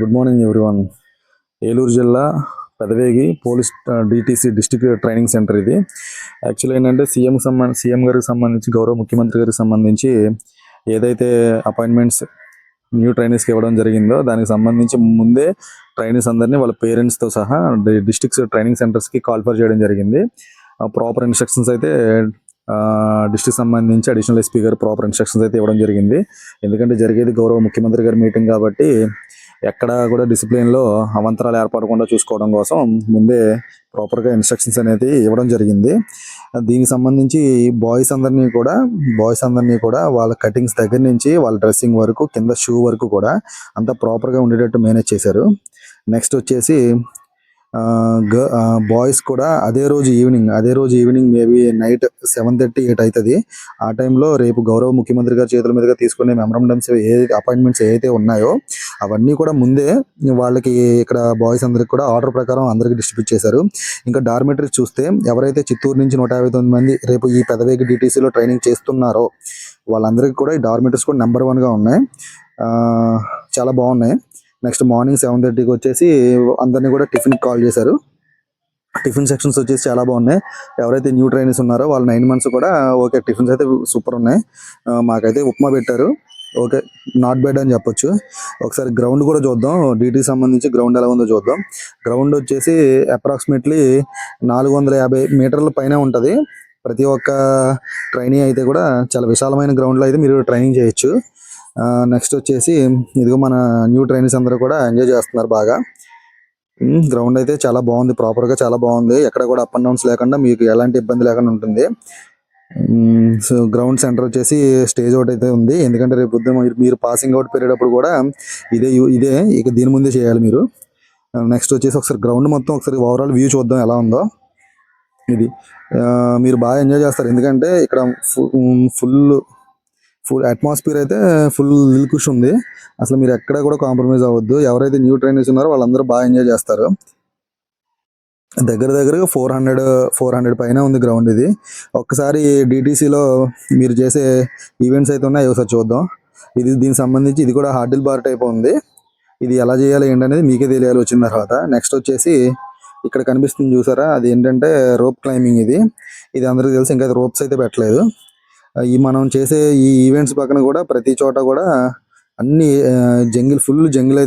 Good morning everyone. Eluru జిల్లా Pedavegi police DTC district training centre ఇది. Actually ఏంటంటే సీఎం గారికి సంబంధించి, గౌరవ ముఖ్యమంత్రి గారికి సంబంధించి ఏదైతే అపాయింట్మెంట్స్ న్యూ ట్రైనీస్కి ఇవ్వడం జరిగిందో దానికి సంబంధించి ముందే ట్రైనీస్ అందరినీ వాళ్ళ పేరెంట్స్తో సహా డిస్ట్రిక్ట్స్ ట్రైనింగ్ సెంటర్స్కి కాల్ఫర్ చేయడం జరిగింది. ప్రాపర్ ఇన్స్ట్రక్షన్స్ అయితే డిస్ట్రిక్ట్ సంబంధించి అడిషనల్ ఎస్పీ గారు ప్రాపర్ ఇన్స్ట్రక్షన్స్ అయితే ఇవ్వడం జరిగింది. ఎందుకంటే జరిగేది గౌరవ ముఖ్యమంత్రి గారి మీటింగ్ కాబట్టి ఎక్కడ కూడా డిసిప్లిన్లో అవంతరాలు ఏర్పడకుండా చూసుకోవడం కోసం ముందే ప్రాపర్గా ఇన్స్ట్రక్షన్స్ అనేది ఇవ్వడం జరిగింది. దీనికి సంబంధించి బాయ్స్ అందరినీ కూడా వాళ్ళ కటింగ్స్ దగ్గర నుంచి వాళ్ళ డ్రెస్సింగ్ వరకు కింద షూ వరకు కూడా అంతా ప్రాపర్గా ఉండేటట్టు మేనేజ్ చేశారు. నెక్స్ట్ వచ్చేసి బాయ్స్ కూడా అదే రోజు ఈవినింగ్ మేబీ నైట్ 7:30, 8 అవుతుంది. ఆ టైంలో రేపు గౌరవ ముఖ్యమంత్రి గారి చేతుల మీదుగా తీసుకునే మెమరాండమ్స్ అపాయింట్మెంట్స్ ఏవైతే ఉన్నాయో అవన్నీ కూడా ముందే వాళ్ళకి ఇక్కడ బాయ్స్ అందరికి కూడా ఆర్డర్ ప్రకారం అందరికి డిస్ట్రిబ్యూట్ చేశారు. ఇంకా డార్మెటరీస్ చూస్తే ఎవరైతే చిత్తూరు నుంచి 159 మంది రేపు ఈ పెదవేగి డిటీసీలో ట్రైనింగ్ చేస్తున్నారో వాళ్ళందరికీ కూడా ఈ డార్మెటరీస్ కూడా నెంబర్ 1గా ఉన్నాయి. చాలా బాగున్నాయి. నెక్స్ట్ మార్నింగ్ 7:30కి వచ్చేసి అందరినీ కూడా టిఫిన్కి కాల్ చేశారు. టిఫిన్ సెక్షన్స్ వచ్చేసి చాలా బాగున్నాయి. ఎవరైతే న్యూ ట్రైనర్స్ ఉన్నారో వాళ్ళ 9 months కూడా ఓకే, టిఫిన్స్ అయితే సూపర్ ఉన్నాయి. మాకైతే ఉప్మా పెట్టారు. ఓకే, నాట్ బ్యాడ్ అని చెప్పొచ్చు. ఒకసారి గ్రౌండ్ కూడా చూద్దాం, డీటీ సంబంధించి గ్రౌండ్ ఎలా ఉందో చూద్దాం. గ్రౌండ్ వచ్చేసి అప్రాక్సిమేట్లీ 450 మీటర్ల పైన ఉంటుంది. ప్రతి ఒక్క ట్రైనింగ్ అయితే కూడా చాలా విశాలమైన గ్రౌండ్లో అయితే మీరు ట్రైనింగ్ చేయొచ్చు. నెక్స్ట్ వచ్చేసి ఇదిగో మన న్యూ ట్రైనర్స్ అందరూ కూడా ఎంజాయ్ చేస్తున్నారు బాగా. గ్రౌండ్ అయితే చాలా బాగుంది, ప్రాపర్గా చాలా బాగుంది. ఎక్కడ కూడా అప్ అండ్ డౌన్స్ లేకుండా మీకు ఎలాంటి ఇబ్బంది లేకుండా ఉంటుంది. సో గ్రౌండ్ సెంటర్ వచ్చేసి స్టేజ్ ఒకటి అయితే ఉంది. ఎందుకంటే రేపు పొద్దున మీరు పాసింగ్ అవుట్ పెరిగేటప్పుడు కూడా ఇదే ఇక దీని ముందే చేయాలి మీరు. నెక్స్ట్ వచ్చేసి ఒకసారి గ్రౌండ్ మొత్తం ఒకసారి ఓవరాల్ వ్యూ చూద్దాం ఎలా ఉందో. ఇది మీరు బాగా ఎంజాయ్ చేస్తారు, ఎందుకంటే ఇక్కడ ఫుల్ అట్మాస్ఫియర్ అయితే ఫుల్ లిల్కుష్ ఉంది. అసలు మీరు ఎక్కడ కూడా కాంప్రమైజ్ అవ్వద్దు. ఎవరైతే న్యూ ట్రైనర్స్ ఉన్నారో వాళ్ళందరూ బాగా ఎంజాయ్ చేస్తారు. దగ్గరగా 400 పైన ఉంది గ్రౌండ్ ఇది. ఒక్కసారి డిటీసీలో మీరు చేసే ఈవెంట్స్ అయితే ఉన్నాయి, ఒకసారి చూద్దాం. దీనికి సంబంధించి ఇది కూడా హార్డిల్ బార్ టైప్ ఉంది. ఇది ఎలా చేయాలి ఏంటనేది మీకే తెలియాలి వచ్చిన తర్వాత. నెక్స్ట్ వచ్చేసి ఇక్కడ కనిపిస్తుంది చూసారా, అది ఏంటంటే రోప్ క్లైంబింగ్. ఇది అందరికీ తెలుసు, ఇంకా రోప్స్ అయితే పెట్టలేదు. మనం చేసే ఈ ఈవెంట్స్ పక్కన కూడా ప్రతి చోట కూడా అన్ని ఫుల్ జంగిల్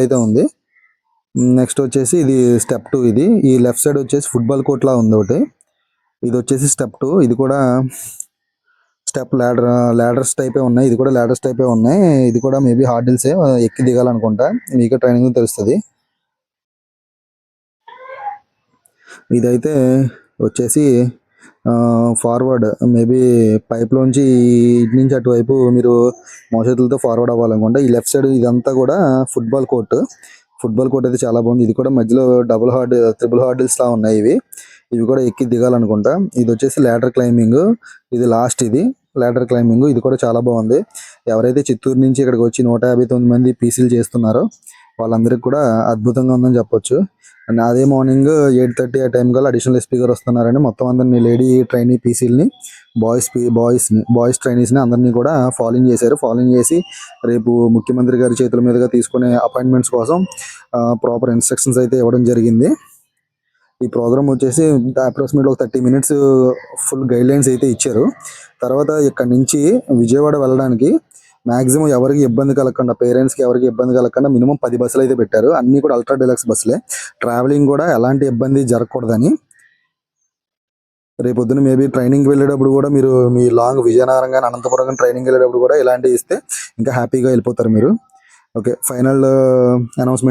అయితే ఉంది. నెక్స్ట్ వచ్చేసి ఇది స్టెప్ 2. ఈ లెఫ్ట్ సైడ్ వచ్చేసి ఫుట్బాల్ కోర్ట్ లా ఉంది ఒకటి. ఇది వచ్చేసి స్టెప్ 2. ఇది కూడా స్టెప్ ల్యాడర్స్ టైపే ఉన్నాయి. ఇది కూడా ల్యాడర్స్ టైపే ఉన్నాయి. ఇది కూడా మేబీ హార్డిల్సే, ఎక్కి దిగాలనుకుంటా. మీకే ట్రైనింగ్ తెలుస్తుంది. ఇదైతే వచ్చేసి ఫార్వర్డ్, మేబీ పైప్లోంచి ఇటు నుంచి అటువైపు మీరు మోచేతులతో ఫార్వర్డ్ అవ్వాలనుకుంటా. ఈ లెఫ్ట్ సైడ్ ఇదంతా కూడా ఫుట్బాల్ కోర్ట్ అయితే చాలా బాగుంది. ఇది కూడా మధ్యలో ట్రిపుల్ హార్డిల్స్ లా ఉన్నాయి. ఇవి కూడా ఎక్కి దిగాలనుకుంటా. ఇది వచ్చేసి ల్యాడర్ క్లైంబింగ్. ఇది లాస్ట్, ల్యాడర్ క్లైంబింగ్. ఇది కూడా చాలా బాగుంది. ఎవరైతే చిత్తూరు నుంచి ఇక్కడికి వచ్చి 159 మంది పీసీలు చేస్తున్నారో వాళ్ళందరికీ కూడా అద్భుతంగా ఉందని చెప్పొచ్చు. అండ్ అదే మార్నింగ్ 8:30 ఆ టైం కల్లా అడిషనల్ ఎస్పీ గారు వస్తున్నారని మొత్తం అందరినీ లేడీ ట్రైనీ పీసీలని బాయ్స్ ట్రైనీస్ని అందరినీ కూడా ఫాలోయింగ్ చేసి రేపు ముఖ్యమంత్రి గారి చేతుల మీదుగా తీసుకునే అపాయింట్మెంట్స్ కోసం ప్రాపర్ ఇన్స్ట్రక్షన్స్ అయితే ఇవ్వడం జరిగింది. ఈ ప్రోగ్రామ్ వచ్చేసి అప్రాక్సిమేట్లీ ఒక 30 minutes ఫుల్ గైడ్ లైన్స్ అయితే ఇచ్చారు. తర్వాత ఇక్కడ నుంచి విజయవాడ వెళ్ళడానికి మాక్సిమం ఎవరికి ఇబ్బంది కలగకుండా, పేరెంట్స్కి ఎవరికి ఇబ్బంది కలగకుండా మినిమం 10 బస్సులు అయితే పెట్టారు. అన్నీ కూడా అల్ట్రా డీలక్స్ బస్సులే. ట్రావెలింగ్ కూడా ఎలాంటి ఇబ్బంది జరగకూడదని. రేపొద్దున మేబీ ట్రైనింగ్కి వెళ్ళేటప్పుడు కూడా మీరు మీ లాంగ్ విజయనగరం కానీ అనంతపురం కానీ ట్రైనింగ్ వెళ్ళేటప్పుడు కూడా ఇలాంటివి ఇస్తే ఇంకా హ్యాపీగా వెళ్ళిపోతారు మీరు. Okay, final announcement